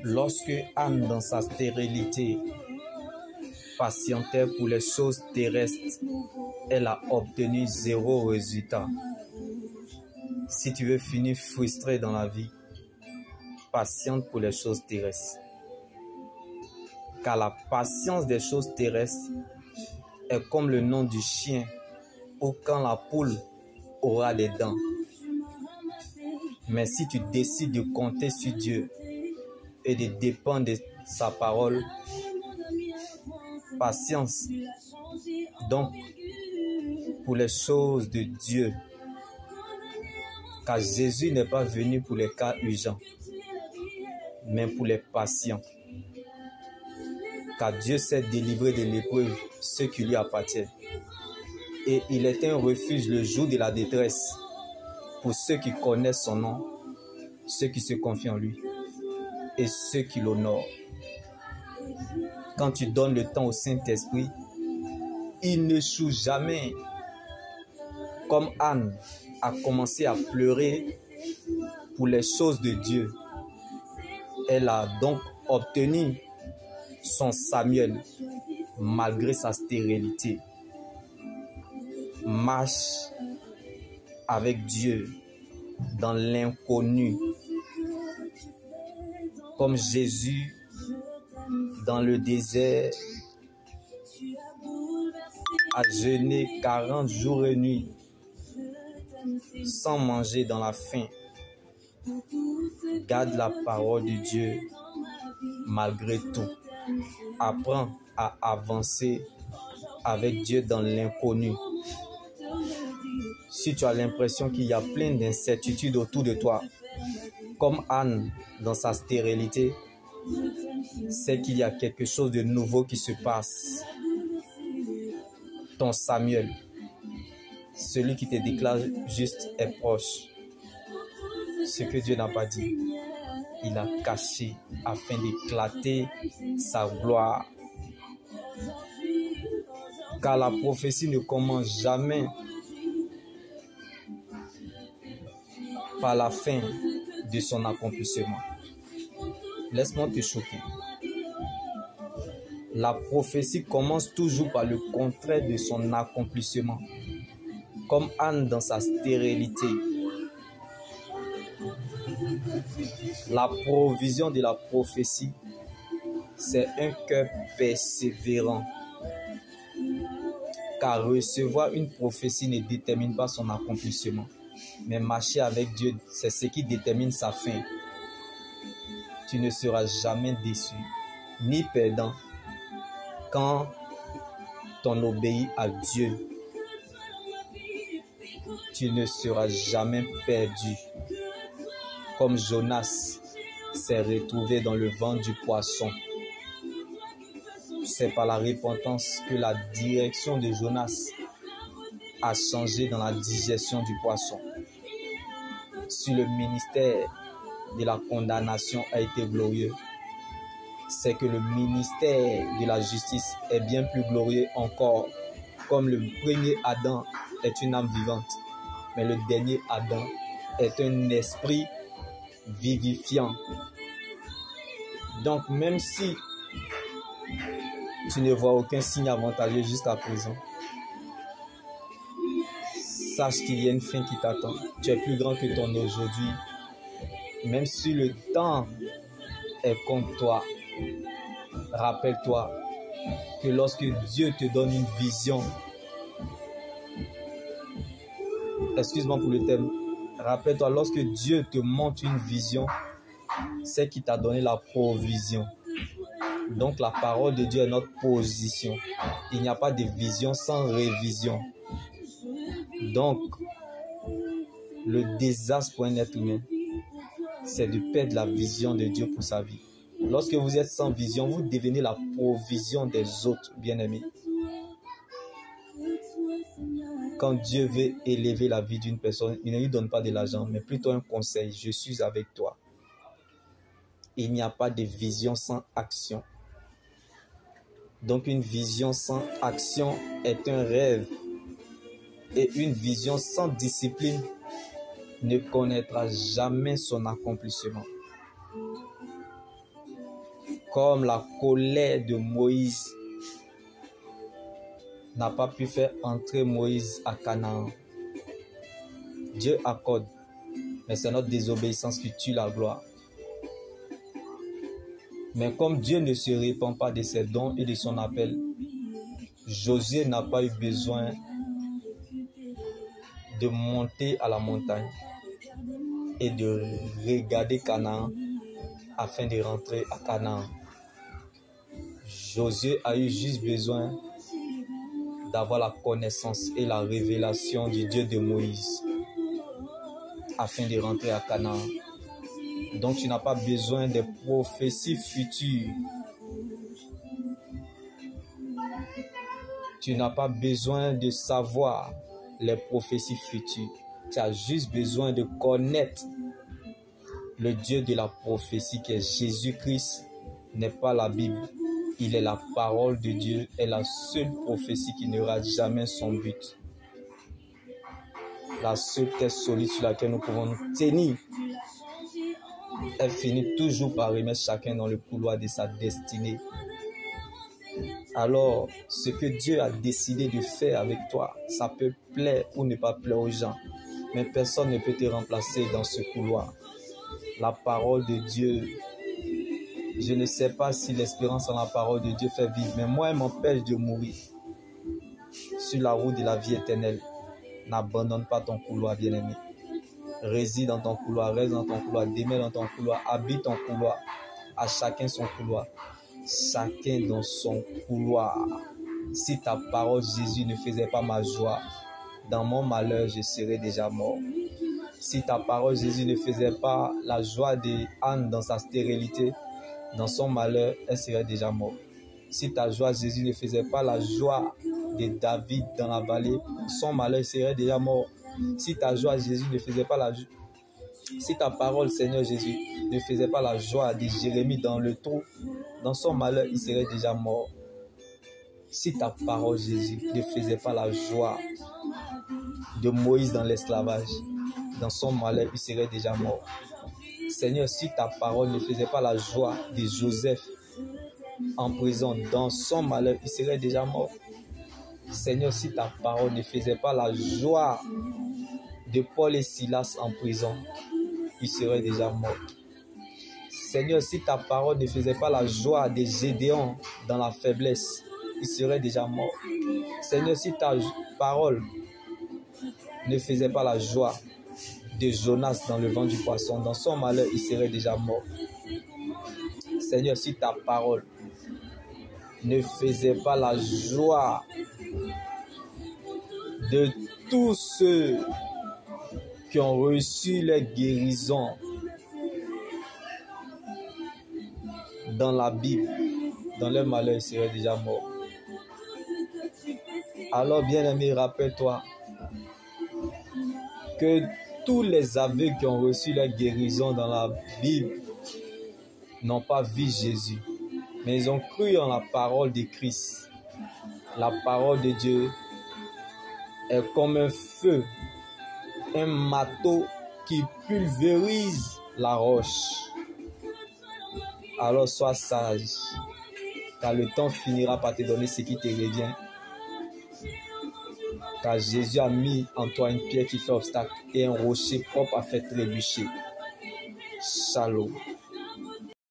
Lorsque Anne, dans sa stérilité, patientait pour les choses terrestres, elle a obtenu 0 résultat. Si tu veux finir frustré dans la vie, patiente pour les choses terrestres. Car la patience des choses terrestres est comme le nom du chien ou quand la poule aura des dents. Mais si tu décides de compter sur Dieu et de dépendre de sa parole, patience, donc, pour les choses de Dieu. Car Jésus n'est pas venu pour les cas urgents, mais pour les patients. Car Dieu sait délivrer de l'épreuve ceux qui lui appartiennent. Et il est un refuge le jour de la détresse pour ceux qui connaissent son nom, ceux qui se confient en lui et ceux qui l'honorent. Quand tu donnes le temps au Saint-Esprit, il n'échoue jamais. Comme Anne a commencé à pleurer pour les choses de Dieu, elle a donc obtenu son Samuel malgré sa stérilité. Marche avec Dieu dans l'inconnu, comme Jésus dans le désert a jeûné 40 jours et nuits sans manger dans la faim. Garde la parole de Dieu malgré tout. Apprends à avancer avec Dieu dans l'inconnu. Si tu as l'impression qu'il y a plein d'incertitudes autour de toi, comme Anne dans sa stérilité, c'est qu'il y a quelque chose de nouveau qui se passe. Ton Samuel, celui qui te déclare juste, est proche. Ce que Dieu n'a pas dit, il a caché afin d'éclater sa gloire. Car la prophétie ne commence jamais par la fin de son accomplissement. Laisse-moi te choquer. La prophétie commence toujours par le contraire de son accomplissement. Comme Anne dans sa stérilité. La provision de la prophétie, c'est un cœur persévérant. Car recevoir une prophétie ne détermine pas son accomplissement. Mais marcher avec Dieu, c'est ce qui détermine sa fin. Tu ne seras jamais déçu, ni perdant, quand on obéit à Dieu. Tu ne seras jamais perdu. Comme Jonas s'est retrouvé dans le ventre du poisson. C'est par la repentance que la direction de Jonas a changé dans la digestion du poisson. Si le ministère de la condamnation a été glorieux, c'est que le ministère de la justice est bien plus glorieux encore. Comme le premier Adam est une âme vivante, mais le dernier Adam est un esprit vivifiant. Donc même si tu ne vois aucun signe avantageux jusqu'à présent, sache qu'il y a une fin qui t'attend. Tu es plus grand que ton aujourd'hui. Même si le temps est contre toi, rappelle-toi que lorsque Dieu te donne une vision, excuse-moi pour le thème, rappelle-toi, lorsque Dieu te montre une vision, c'est qu'il t'a donné la provision. Donc la parole de Dieu est notre position. Il n'y a pas de vision sans révision. Donc, le désastre pour un être humain, c'est de perdre la vision de Dieu pour sa vie. Lorsque vous êtes sans vision, vous devenez la provision des autres, bien-aimés. Quand Dieu veut élever la vie d'une personne, il ne lui donne pas de l'argent, mais plutôt un conseil. Je suis avec toi. Il n'y a pas de vision sans action. Donc une vision sans action est un rêve. Et une vision sans discipline ne connaîtra jamais son accomplissement. Comme la colère de Moïse n'a pas pu faire entrer Moïse à Canaan. Dieu accorde, mais c'est notre désobéissance qui tue la gloire. Mais comme Dieu ne se répand pas de ses dons et de son appel, Josué n'a pas eu besoin de monter à la montagne et de regarder Canaan afin de rentrer à Canaan. Josué a eu juste besoin d'avoir la connaissance et la révélation du Dieu de Moïse afin de rentrer à Canaan. Donc tu n'as pas besoin des prophéties futures. Tu n'as pas besoin de savoir les prophéties futures. Tu as juste besoin de connaître le Dieu de la prophétie qui est Jésus-Christ. N'est pas la Bible. Il est la parole de Dieu et la seule prophétie qui ne rate jamais son but. La seule terre solide sur laquelle nous pouvons nous tenir. Elle finit toujours par remettre chacun dans le couloir de sa destinée. Alors, ce que Dieu a décidé de faire avec toi, ça peut plaire ou ne pas plaire aux gens. Mais personne ne peut te remplacer dans ce couloir. La parole de Dieu, je ne sais pas si l'espérance en la parole de Dieu fait vivre, mais moi, elle m'empêche de mourir sur la route de la vie éternelle. N'abandonne pas ton couloir, bien-aimé. Réside dans ton couloir, reste dans ton couloir, demeure dans ton couloir, habite ton couloir. À chacun son couloir. Chacun dans son couloir. Si ta parole, Jésus, ne faisait pas ma joie, dans mon malheur, je serais déjà mort. Si ta parole, Jésus, ne faisait pas la joie de Anne dans sa stérilité, dans son malheur, elle serait déjà morte. Si ta joie, Jésus, ne faisait pas la joie de David dans la vallée, dans son malheur, il serait déjà mort. Si ta joie, Jésus, ne faisait pas la joie, si ta parole, Seigneur Jésus, ne faisait pas la joie de Jérémie dans le trou, dans son malheur, il serait déjà mort. Si ta parole, Jésus, ne faisait pas la joie de Moïse dans l'esclavage, dans son malheur, il serait déjà mort. Seigneur, si ta parole ne faisait pas la joie de Joseph en prison, dans son malheur, il serait déjà mort. Seigneur, si ta parole ne faisait pas la joie de Paul et Silas en prison, il serait déjà mort. Seigneur, si ta parole ne faisait pas la joie de Gédéon dans la faiblesse, il serait déjà mort. Seigneur, si ta parole ne faisait pas la joie de Jonas dans le ventre du poisson, dans son malheur, il serait déjà mort. Seigneur, si ta parole ne faisait pas la joie de tous ceux qui ont reçu les guérisons dans la Bible, dans leur malheur, ils seraient déjà morts. Alors, bien-aimé, rappelle-toi que tous les aveugles qui ont reçu la guérison dans la Bible n'ont pas vu Jésus, mais ils ont cru en la parole de Christ. La parole de Dieu est comme un feu, un marteau qui pulvérise la roche. Alors sois sage, car le temps finira par te donner ce qui te revient. Car Jésus a mis en toi une pierre qui fait obstacle et un rocher propre à faire trébucher. Shalom.